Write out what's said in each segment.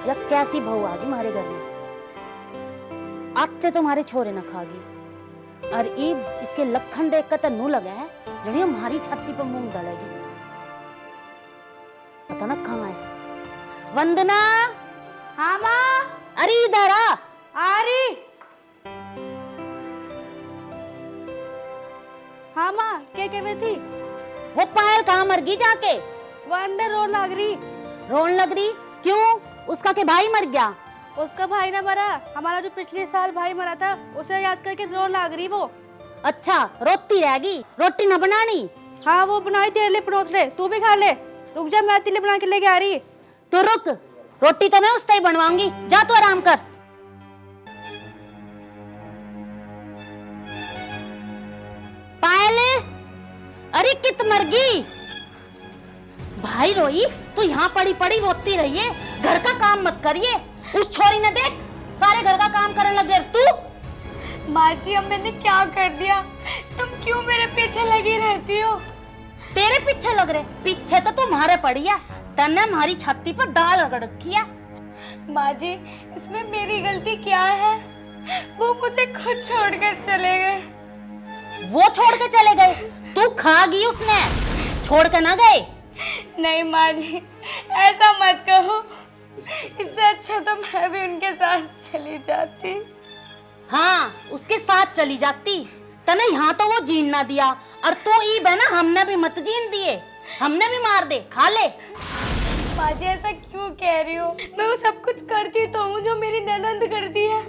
या कैसी बहू आ गई हमारे घर में। आते तुम्हारे छोरे न खागी और ईब इसके लखन देख कर तन्नू लगा है जड़ी हमारी छाती पर मूंग डालेगी। पता ना कहाँ है। वंदना। हाँ माँ। अरे इधर आ रही। हाँ माँ, क्या कह रही थी? वो पायल कहाँ मर गई जाके? वो अंदर रोन लग रही। रोन लग रही? क्यों? उसका के भाई मर गया? उसका भाई ना मरा, हमारा जो पिछले साल भाई मरा था उसे याद करके रोन लग रही वो। अच्छा, रोटी रहेगी, रोटी न बनानी? हाँ वो बनाई तेरे लिए परोस ले, तू भी खा ले। रुक जा, मैं तेरे लिए बना के लेके आ रही। तो रुक, रोटी तो मैं उस ही बनवाऊंगी, जा तो आराम कर। पायल, अरे कित मर गई? भाई रोई तो यहाँ पड़ी पड़ी रोती रही है, घर का काम मत करिए। उस छोरी ने देख सारे घर का काम करने लगे। तू माँ जी, अब मैंने क्या कर दिया? तुम क्यों मेरे पीछे लगी रहती हो? तेरे पीछे लग रहे? पीछे तो तुम्हारे पड़ी है, तन्ने हमारी छाती पर दाल रगड़ रखी है। माँ जी, इसमें मेरी गलती क्या है? वो मुझे खुद छोड़कर चले गए। वो छोड़ के चले गए? तू खा गई उसने, छोड़ के ना गए? नहीं माँ जी, ऐसा मत कहो। इससे अच्छा तो मैं भी उनके साथ चली जाती। हाँ, उसके साथ चली जाती। तने यहाँ तो वो जीन ना दिया, और तो ईब है ना, हमने भी मत जीन दिए, हमने भी मार दे, खा ले। माँ जी, ऐसा क्यों कह रही हो? मैं वो सब कुछ करती तो हूँ जो मेरी ननंद करती है।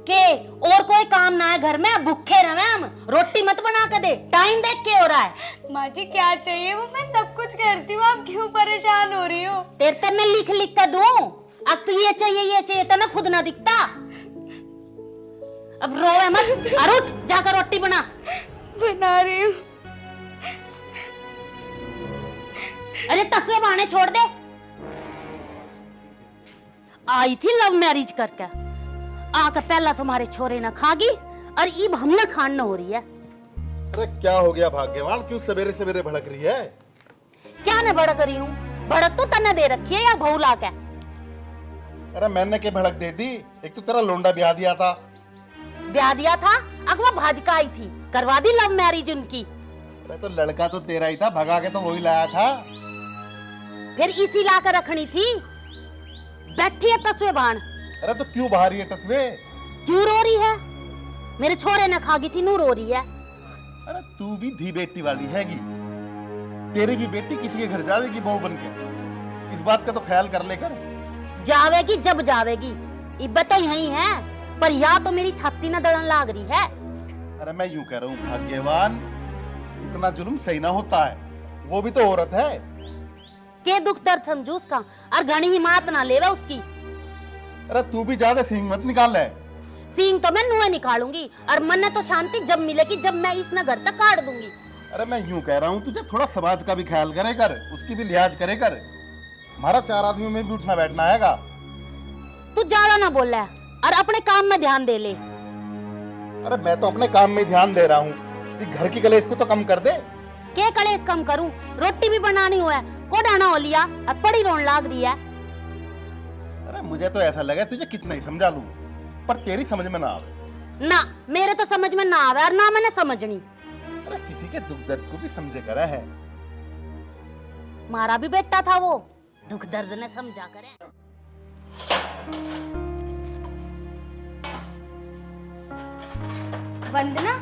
के और कोई काम ना है घर में, भूखे रहे हम। रोटी मत बना के दे, टाइम देख के हो रहा है। माँ जी, क्या चाहिए वो मैं सब कुछ करती हूँ, आप क्यों परेशान हो रही हो? तेरे ते मैं लिख लिख कर दूं? अब तो ये चाहिए तो ना खुद ना दिखता। अब रोए मत, और उठ जाकर रोटी बना। बना रही हूँ। अरे तस्वे बहाने छोड़ दे। आई थी लव मैरिज करके, आकर पहला तुम्हारे छोरे ना खागी और ईब हमने खान न हो रही है। अरे क्या हो गया भाग्यवान, क्यों सवेरे सवेरे भड़क रही है? क्या न भड़क रही हूँ? भड़क तो तने दे रखी है या भौला के? अरे मैंने क्या भड़क दे दी? एक तो तेरा लोंडा ब्याह दिया था। ब्याह दिया था? अगवा भाजका आई थी, करवा दी लव मैरिज उनकी। अरे तो लड़का तो तेरा ही था, भगा के तो वही लाया था। फिर इसी ला कर रखनी थी। बैठी है तस्वे बाण। अरे तो क्यों बाहर ये तस्वे? क्यों रो रही है? मेरे छोरे ने खागी थी, नू रो रही है। अरे तू भी धी बेटी वाली हैगी, तेरी भी बेटी किसी के घर जावेगी बहू बन के, इस बात का तो ख्याल कर लेकर। जावेगी जब जावेगी, इब्बत तो यही है, पर या तो मेरी छाती न दड़न लाग रही है। अरे मैं यूं कह रहा हूँ भाग्यवान, इतना जुल्म सही ना होता है, वो भी तो औरत है। के दुख दर्द समझू उसका, और घनी हिम्मत ना लेवे उसकी। अरे तू भी ज्यादा सींग मत निकाल ले। सींग तो मैं नुए निकालूंगी, और मन तो शांति जब मिलेगी जब मैं इस नगर तक काट दूंगी। अरे मैं यूं कह रहा हूँ, तुझे थोड़ा समाज का भी ख्याल करे कर, उसकी भी लिहाज करे कर। हमारा चार आदमियों में भी उठना बैठना हैगा। तू ज्यादा ना बोल रहा है, और अपने काम में ध्यान दे ले। अरे मैं तो अपने काम में ध्यान दे रहा हूँ, घर की कलेश को तो कम कर दे। क्या कलेश कम करूं? रोटी भी बनानी हुआ है, को डाना हो लिया, अब बड़ी रोन लाग रही है। अरे मुझे तो ऐसा लगा तुझे कितना ही समझा लूं, पर तेरी समझ में ना आवे। ना, मेरे तो समझ में ना आवे, और ना मैंने समझनी। अरे किसी के दुख दर्द को भी समझे करा है। मारा भी बेटा था वो, दुख दर्द ने समझा करे। वंदना,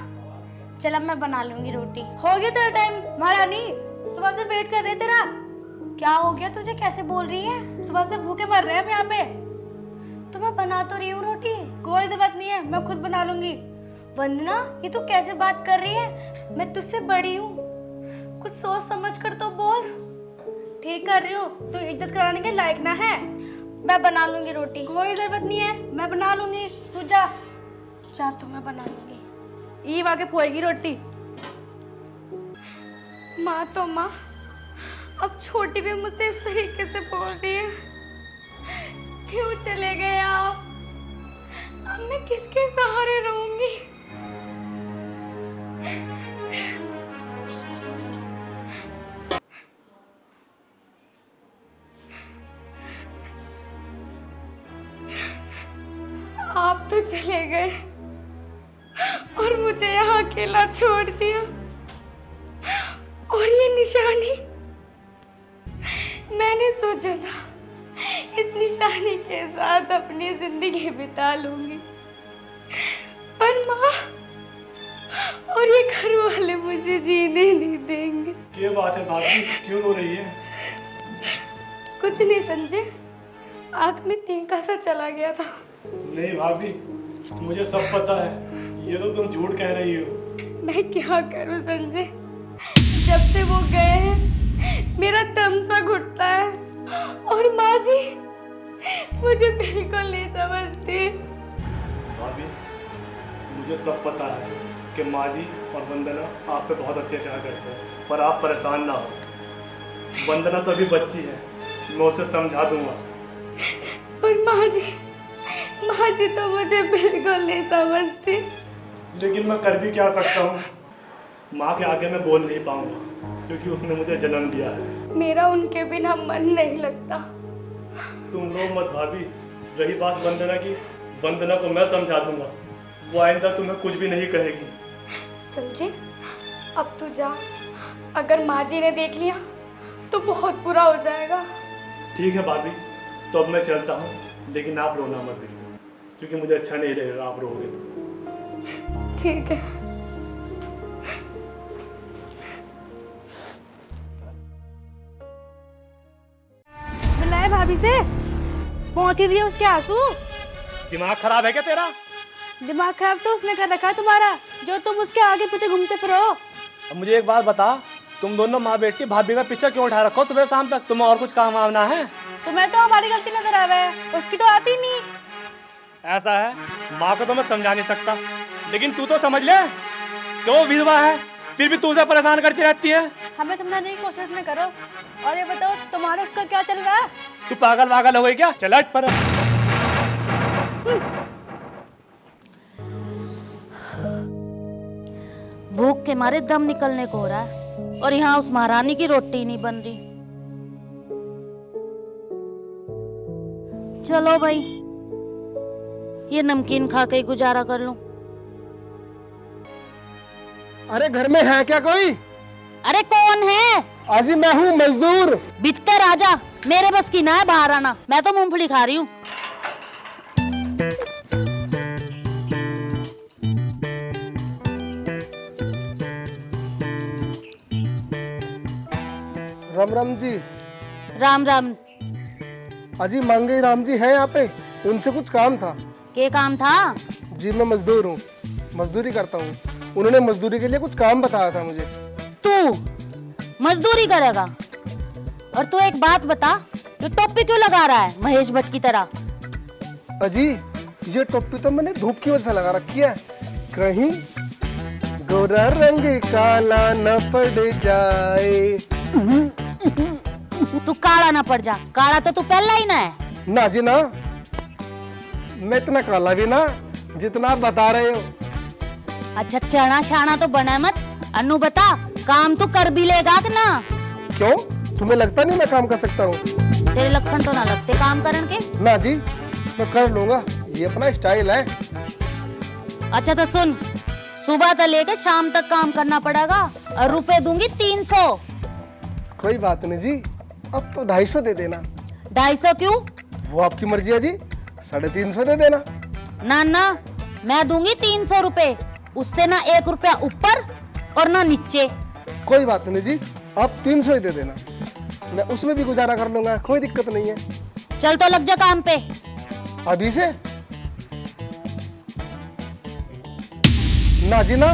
चल अब मैं बना लूंगी रोटी। हो गया तेरा टाइम महारानी, सुबह से वेट कर रहे तेरा। क्या हो गया तुझे, कैसे बोल रही है? सुबह से भूखे मर रहे हैं हम यहाँ पे। तो मैं बना तो रही हूँ रोटी। कोई दिक्कत नहीं है, मैं खुद बना लूंगी। वंदना, ये तू कैसे बात कर रही है? मैं तुझसे बड़ी हूँ, कुछ सोच समझ कर तो बोल। ठीक कर रही हूँ, तू इज्जत कराने के लायक ना है। मैं बना लूंगी रोटी, कोई जरूरत नहीं है, मैं बना लूंगी। तू जा जा, तो मैं बना लूंगी। ये आके पोएगी रोटी। माँ तो माँ, अब छोटी भी मुझसे इस तरीके से बोल रही है। क्यों चले गए आप? अब मैं किसके सहारे रहूंगी? तो चले गए और मुझे यहाँ अकेला छोड़ दिया। और ये निशानी, मैंने सोचा था इस निशानी के साथ अपनी जिंदगी बिता लूंगी, पर माँ और ये घर वाले मुझे जीने नहीं देंगे। क्या बात है भाभी, क्यों रो रही है? कुछ नहीं संजय, आँख में तीखा सा चला गया था। नहीं भाभी, मुझे सब पता है, ये तो तुम झूठ कह रही हो। मैं क्या करूं संजय, जब से वो गए हैं मेरा दम सा घुटता है और माँ जी मुझे बिल्कुल नहीं समझती। भाभी, मुझे सब पता है कि माँ जी और वंदना आप पे बहुत अत्याचार करते हैं, पर आप परेशान ना हो। वंदना तो अभी बच्ची है, मैं उसे समझा दूंगा। पर माँ जी तो मुझे बिल्कुल नहीं समझती। लेकिन मैं कर भी क्या सकता हूँ? माँ के आगे मैं बोल नहीं पाऊंगा, क्योंकि उसने मुझे जन्म दिया है। मेरा उनके बिना मन नहीं लगता। तुम रो मत भाभी। रही बात वंदना की, वंदना को मैं समझा दूंगा, वो आइंदा तुम्हें कुछ भी नहीं कहेगी। संजय, अब तू जा, अगर माँ जी ने देख लिया तो बहुत बुरा हो जाएगा। ठीक है भाभी, तो अब मैं चलता हूँ, लेकिन आप रोना मत बिल्कुल, क्योंकि मुझे अच्छा नहीं लगेगा आप रोगे तो। ठीक है। मिला है भाभी से, पहुंच ही दिए उसके आंसू। दिमाग खराब है क्या तेरा? दिमाग खराब तो उसने कर रखा है तुम्हारा, जो तुम उसके आगे पीछे घूमते फिरो। अब मुझे एक बात बता, तुम दोनों माँ बेटी भाभी का पीछा क्यों उठा रखो सुबह शाम तक? तुम्हें और कुछ काम वामना है? तुम्हें तो हमारी गलती नजर आवे है, उसकी तो आती नहीं। ऐसा है, माँ को तो मैं समझा नहीं सकता, लेकिन तू तो समझ ले कि वो विधवा है, फिर भी तू उसे परेशान करती रहती है। हमें समझाने की कोशिश न करो। और ये बताओ, तुम्हारा उसका क्या चल रहा है? तू पागल वागल हो गई क्या? चल हट पर। भूख के मारे दम निकलने को हो रहा है और यहाँ उस महारानी की रोटी नहीं बन रही। चलो भाई, ये नमकीन खा के ही गुजारा कर लूं। अरे घर में है क्या कोई? अरे कौन है? अजी मैं हूँ मजदूर। भीतर आजा, मेरे बस की ना है बाहर आना, मैं तो मूंगफली खा रही हूँ। राम राम जी। राम राम। अजी मांगे राम जी है यहाँ पे, उनसे कुछ काम था। के काम था? जी मैं मजदूर हूँ, मजदूरी करता हूँ। उन्होंने मजदूरी के लिए कुछ काम बताया था मुझे। तू मजदूरी करेगा? और तू एक बात बता, ये टोपी क्यों लगा रहा है महेश भट्ट की तरह? अजी ये टोपी तो मैंने धूप की वजह से लगा रखी है, कहीं गोरा रंग काला न पड़ जाए। तू काला ना पड़ जा, काला तो तू पहला ही ना है। ना जी ना, मैं इतना काला भी ना जितना आप बता रहे हो। अच्छा चना शाना तो बना मत। अनु बता, काम तो कर भी लेगा कि ना? क्यों, तुम्हें लगता नहीं मैं काम कर सकता हूँ? तेरे लक्षण तो ना लगते काम करन के। ना जी मैं कर लूंगा, ये अपना स्टाइल है। अच्छा तो सुन, सुबह से लेकर शाम तक काम करना पड़ेगा और रुपए दूंगी 300। कोई बात नहीं जी, अब तो 250 दे देना। 250 क्यों? वो आपकी मर्जी है जी, 350 दे देना। ना ना, मैं दूंगी 300 रुपए, उससे ना 1 रुपया ऊपर और ना नीचे। कोई बात नहीं जी, आप 300 ही दे देना, मैं उसमें भी गुजारा कर लूंगा, कोई दिक्कत नहीं है। चल तो लग जा काम पे। अभी से? ना जी ना,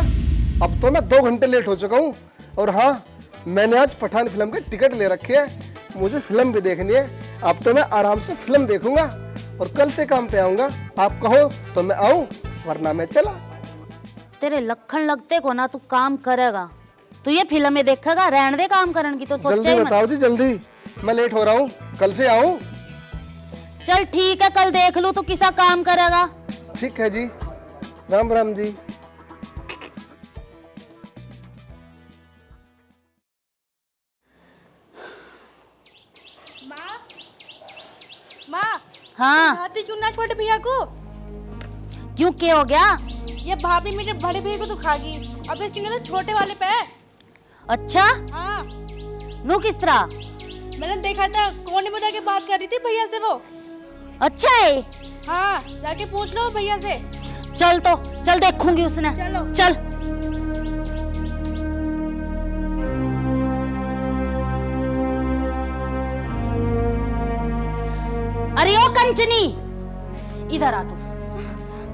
अब तो मैं 2 घंटे लेट हो चुका हूँ। और हाँ, मैंने आज पठान फिल्म के टिकट ले रखे है, मुझे फिल्म भी देखनी है। अब तो मैं आराम से फिल्म देखूंगा और कल से काम पे आऊंगा। आप कहो तो मैं आऊं, वरना मैं चला। तेरे लखन लगते को ना तू काम करेगा, तू ये फिल्म में देखेगा, रहने दे काम करने की तो सोचे जल्दी ही मत। बताओ जी जल्दी, मैं लेट हो रहा हूँ, कल से आऊं? चल ठीक है, कल देख लू तू किसा काम करेगा। ठीक है जी, राम राम जी। माँ, हाँ आती क्यों ना छोटे भैया को? क्यों क्या हो गया? ये भाभी मेरे बड़े भैया को दुखागी, अब इसकी नजर छोटे वाले पे है। अच्छा, हाँ, नो किस तरह? मैंने देखा था कोने में जाके बात कर रही थी भैया से वो। अच्छा है, हाँ, जाके पूछ लो भैया से। चल तो चल, देखूंगी उसने। चलो। चल। अरे ओ कंचनी, इधर आ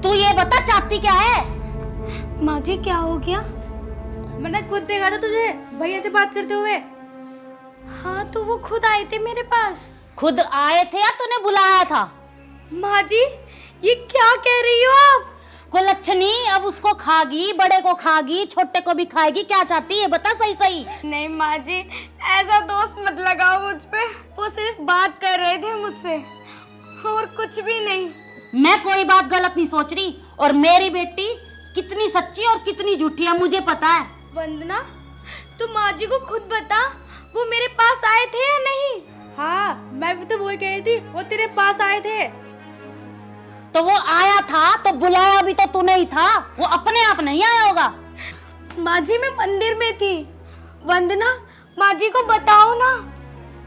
तू ये बता चाहती क्या है? माँ जी क्या हो गया? मैंने खुद देखा था तुझे भैया से बात करते हुए। हाँ तो वो खुद आए थे मेरे पास। खुद आए थे या तूने बुलाया था? माँ जी ये क्या कह रही हो आप? कुलच्छनी अब उसको खागी, बड़े को खागी, छोटे को भी खाएगी, क्या चाहती है बता सही सही। नहीं माँ जी, ऐसा दोस्त मत लगाओ मुझ पे। वो सिर्फ बात कर रहे थे मुझसे और कुछ भी नहीं। मैं कोई बात गलत नहीं सोच रही, और मेरी बेटी कितनी सच्ची और कितनी झूठी है मुझे पता है। वंदना तू माँ जी को खुद बता, वो मेरे पास आए थे या नहीं? हाँ मैं भी तो वही कह रही थी, वो तेरे पास आए थे। तो वो आया था तो बुलाया भी तो तूने ही था, वो अपने आप नहीं आया होगा। माँ जी मैं मंदिर में थी। वंदना माँ जी को बताओ ना।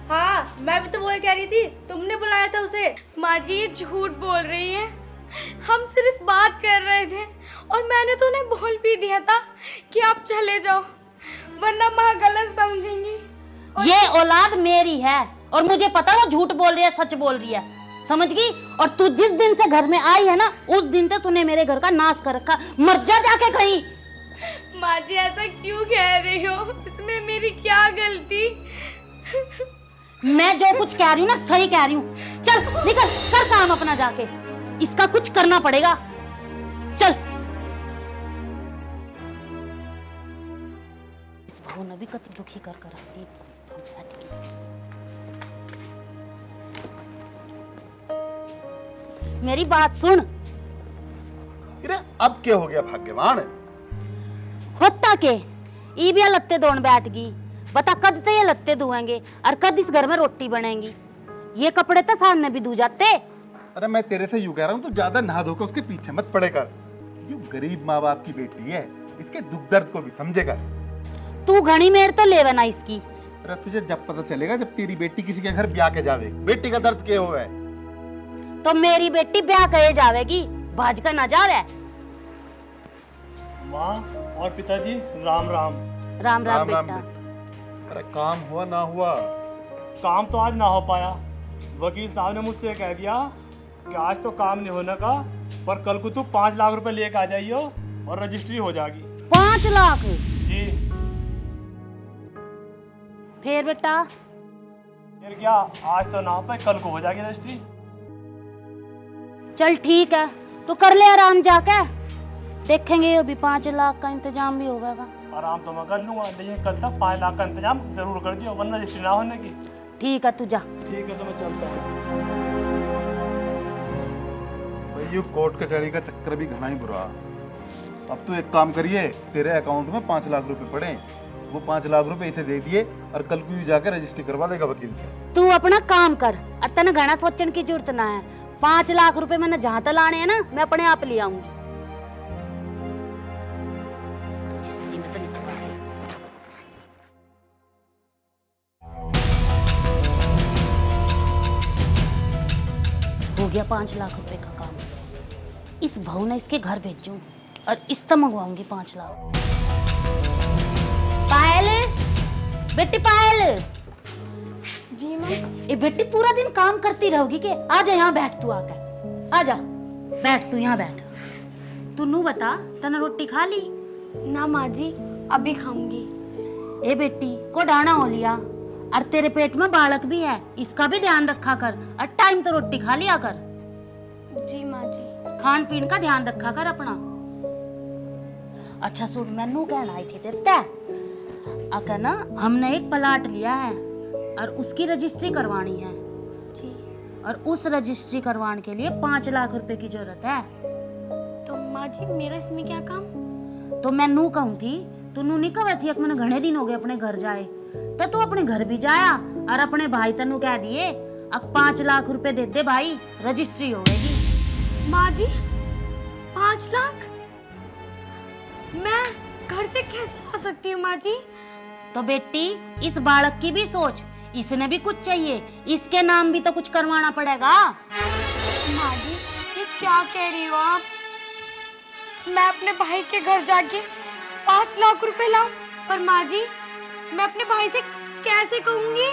हाँ मैं भी तो वही कह रही थी, तुमने बुलाया था उसे। माँ जी ये झूठ बोल रही है, हम सिर्फ बात कर रहे थे और मैंने तो उन्हें बोल भी दिया था कि आप चले जाओ वरना माँ गलत समझेंगी। ये औलाद मेरी है और मुझे पता वो झूठ बोल रही है सच बोल रही है, समझ गई? और तू जिस दिन से घर में आई है ना, उस दिन से तूने मेरे घर का नाश कर रखा। मर जा जाके कहीं। माँ जी ऐसा क्यों कह रही हो, इसमें मेरी क्या गलती? मैं जो कुछ कह रही हूँ ना सही कह रही हूँ। चल निकल, कर काम अपना जाके, इसका कुछ करना पड़ेगा। चल। इस बहू ने भी कति दुखी कर कर आती है। मेरी बात सुन। अरे अब क्या हो गया भाग्यवान? होता के ई भी लत्ते धोन बैठ गई। बता कद ते ये लत्ते धोएंगे और कद इस घर में रोटी बनेगी? ये कपड़े तो सामने भी धो जाते। अरे मैं तेरे से यूं कह रहा हूँ, तू ज्यादा नहा धोकर उसके पीछे मत पड़े कर। यूं गरीब माँ बाप की बेटी है, इसके दुख दर्द को भी समझेगा। तू घनी मेर तो लेवे ना इसकी। अरे तुझे जब पता चलेगा जब तेरी बेटी किसी के घर ब्याह के जावे, बेटी का दर्द क्या हुआ है। तो मेरी बेटी ब्याह करे जावेगी, भाज कर ना जावे। माँ और पिताजी राम राम। राम राम राम बेटा। अरे काम हुआ ना हुआ? काम तो आज ना हो पाया, वकील साहब ने मुझसे कह दिया कि आज तो काम नहीं होने का, पर कल को तू 5 लाख रुपए लेके आ जाइयो और रजिस्ट्री हो जाएगी। 5 लाख? जी। फिर बेटा? फिर क्या, आज तो ना हो पाए, कल को हो जाएगी रजिस्ट्री। चल ठीक है, तो कर ले आराम जाके, देखेंगे अभी 5 लाख का इंतजाम भी होगा। आराम तो मैं कर लूंगा, लेकिन कल तक 5 लाख का इंतजाम जरूर कर दियो, वरना रजिस्ट्री ना होने की। ठीक है तू जा। ठीक है तो मैं चलता हूँ। भाई ये कोर्ट कचहरी का चक्कर भी घना ही बुरा। अब तो एक काम करिए, तेरे अकाउंट में 5 लाख रुपए पड़े, वो 5 लाख रुपए इसे दे दिए और कल को ही जाकर रजिस्ट्री करवा देगा वकील से। तू अपना काम कर, अतन घना सोचने की जरूरत ना है। 5 लाख रुपए मैंने जहां तक लाने हैं ना, मैं अपने आप ले आऊंगी। हो गया 5 लाख रुपए का काम। इस भाव ने इसके घर भेजूं और इससे मंगवाऊंगी 5 लाख। पायल, बेटी पायल। जी माँ। ये बेटी पूरा दिन काम करती रहोगी के? आजा यहाँ बैठ, तू आकर आजा बैठ, तू यहाँ बैठ। तू नू बता, तने रोटी खा ली? ना माँ जी अभी खाऊंगी। ए बेटी को डाना हो लिया, और तेरे पेट में बालक भी है, इसका भी ध्यान रखा कर, और टाइम तो रोटी खा लिया कर। जी माँ जी। खान पीन का ध्यान रखा कर अपना। अच्छा सुन, मैं नू कहना आई थी तेरे अका ना, हमने एक प्लाट लिया है और उसकी रजिस्ट्री करवानी है जी। और उस रजिस्ट्री करवाने के लिए 5 लाख रुपए की जरूरत है। तो माँ जी मेरा इसमें क्या काम? तो मैं नू कहूँ थी, तू नू नहीं कहा थी मैंने घने दिन हो गए अपने घर जाए, तो तू अपने घर भी जाया और अपने भाई तनु कह दिए अब 5 लाख रुपए दे दे भाई, रजिस्ट्री हो गई। माँ जी 5 लाख मैं घर से कैसे ला सकती हूँ माँ जी? तो बेटी इस बालक की भी सोच, इसने भी कुछ चाहिए, इसके नाम भी तो कुछ करवाना पड़ेगा। माँ जी ये क्या कह रही हो आप? मैं अपने भाई के घर जाके 5 लाख रुपए लाऊं? पर माँ जी मैं अपने भाई से कैसे कहूंगी?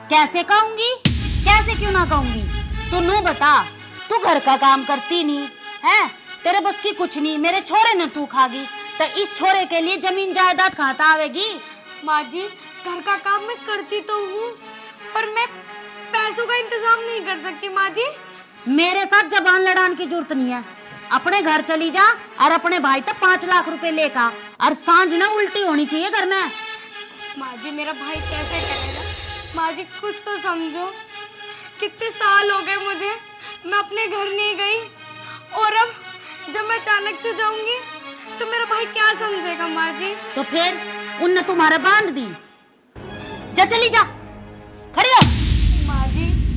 कैसे कहूंगी? कैसे क्यों ना कहूंगी? तू नू बता, तू घर का काम करती नहीं है, तेरे बस की कुछ नहीं, मेरे छोरे ने तू खागी, तो इस छोरे के लिए जमीन जायदाद कहाँ आवेगी? माँ जी घर का काम मैं करती तो हूँ, पर मैं पैसों का इंतजाम नहीं कर सकती माँ जी। मेरे साथ जबान लड़ाने की जरूरत नहीं है, अपने घर चली जा और अपने भाई तक 5 लाख रुपए लेकर, और सांझ ना उल्टी होनी चाहिए घर में। माँ जी मेरा भाई कैसे करेगा? माँ जी कुछ तो समझो, कितने साल हो गए मुझे, मैं अपने घर नहीं गई, और अब जब मैं अचानक से जाऊंगी तो मेरा भाई क्या समझेगा माँ जी? तो फिर उनने तुम्हारा बांध दी, जा चली जा, खड़ी हो।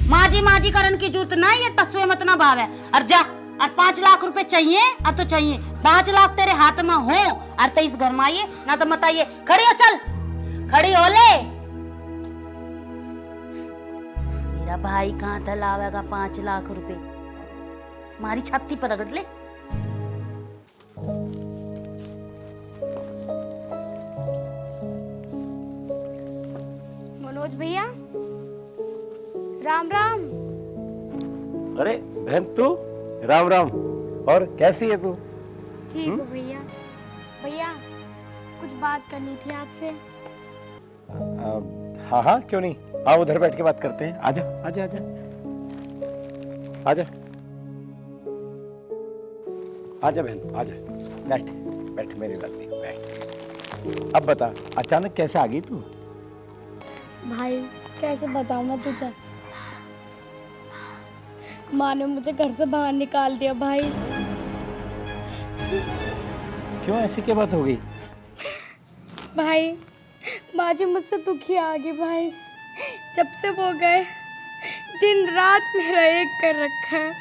माँ जी करन की जरूरत ना, ये टसवे मत ना भाव है, और जा, और 5 लाख रुपए चाहिए, और तो चाहिए 5 लाख तेरे हाथ में हो, और तो इस घर में आइए ना तो मत आइए, खड़ी हो, चल खड़ी हो ले। तेरा भाई कहाँ था लावेगा 5 लाख रुपए, मारी छाती पर रगड़ ले। मनोज भैया राम राम। अरे बहन तू, राम राम। और कैसी है तू? ठीक हो भैया? भैया कुछ बात करनी थी आपसे। हाँ हाँ क्यों नहीं, आओ उधर बैठ के बात करते हैं। आजा आजा आजा आजा आजा बहन आजा, बैठ बैठ मेरी लाडली बैठ। अब बता अचानक कैसे आ गई तू? भाई कैसे बताऊं मैं तुझे, माँ ने मुझे घर से बाहर निकाल दिया भाई। क्यों, ऐसी क्या बात हो गई? भाई माँ जी मुझसे दुखी आ गई भाई, जब से वो गए दिन रात मेरा एक कर रखा है।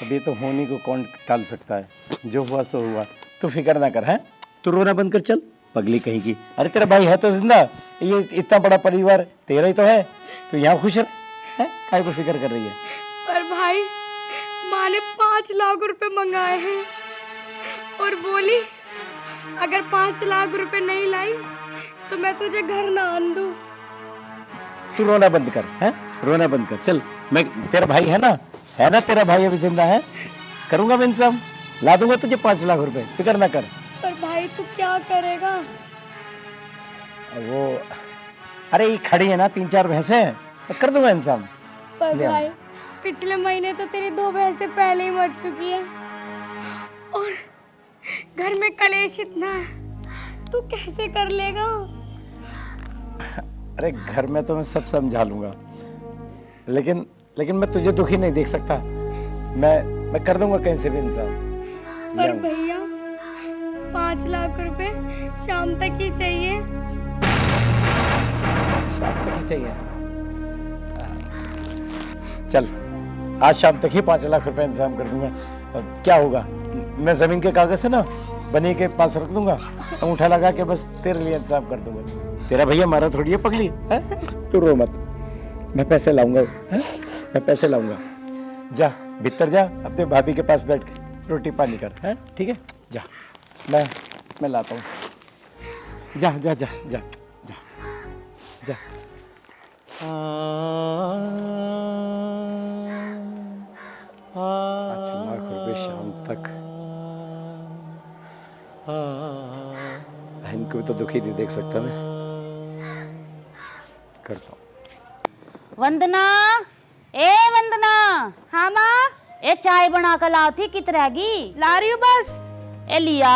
अभी तो होने को कौन टाल सकता है, जो हुआ सो हुआ, तू फिक्र ना कर। है तू रोना बंद कर, चल पगली कहीं की। अरे तेरा भाई है तो जिंदा, ये इतना बड़ा परिवार तेरा ही तो है, तू यहाँ खुश है, काहे को फिक्र कर रही है? पर भाई माँ ने 5 लाख रुपए मंगाए हैं और बोली अगर 5 लाख रुपए नहीं लाई तो मैं तुझे घर ना आने दूं। तू रोना बंद कर, है रोना बंद कर, चल मैं, तेरा भाई है ना तेरा भाई अभी जिंदा है, करूंगा मैं इंतजाम, ला दूंगा तुझे 5 लाख रुपए, फिक्र ना कर। पर भाई तू क्या करेगा? वो अरे ये खड़ी है ना 3-4 भैंसे, कर दूंगा इंतजाम। पर ले भाई पिछले महीने तो तेरी 2 भैंसें पहले ही मर चुकी है, और घर में कलेश इतना है, तू कैसे कर लेगा? अरे घर में तो मैं सब समझा लूंगा, लेकिन मैं तुझे दुखी नहीं देख सकता, मैं कर दूंगा कहीं से भी इंतजाम। पर भैया 5 लाख रुपए शाम तक ही चाहिए। शाम तक ही चाहिए? चल आज शाम तक ही 5 लाख रुपए इंतजाम कर दूंगा। क्या होगा, मैं जमीन के कागज से ना बनी के पास रख दूंगा, अंगूठा लगा के बस तेरे लिए इंतजाम कर दूंगा। तेरा भैया मारा थोड़ी है पगली, है? तू रो मत, मैं पैसे लाऊंगा, मैं पैसे लाऊंगा। जा भीतर जा, अपने भाभी के पास बैठ के रोटी पानी कर, है ठीक है? जा मैं लाता हूँ, जा जा जा जा जा जा। 5 लाख रुपए शाम तक, बहन को तो दुखी नहीं देख सकता मैं, करता हूँ। वंदना, ए वंदना। हाँ माँ ए चाय बना कर लाओ थी, कित रहेगी? ला रही हूँ बस। ए लिया।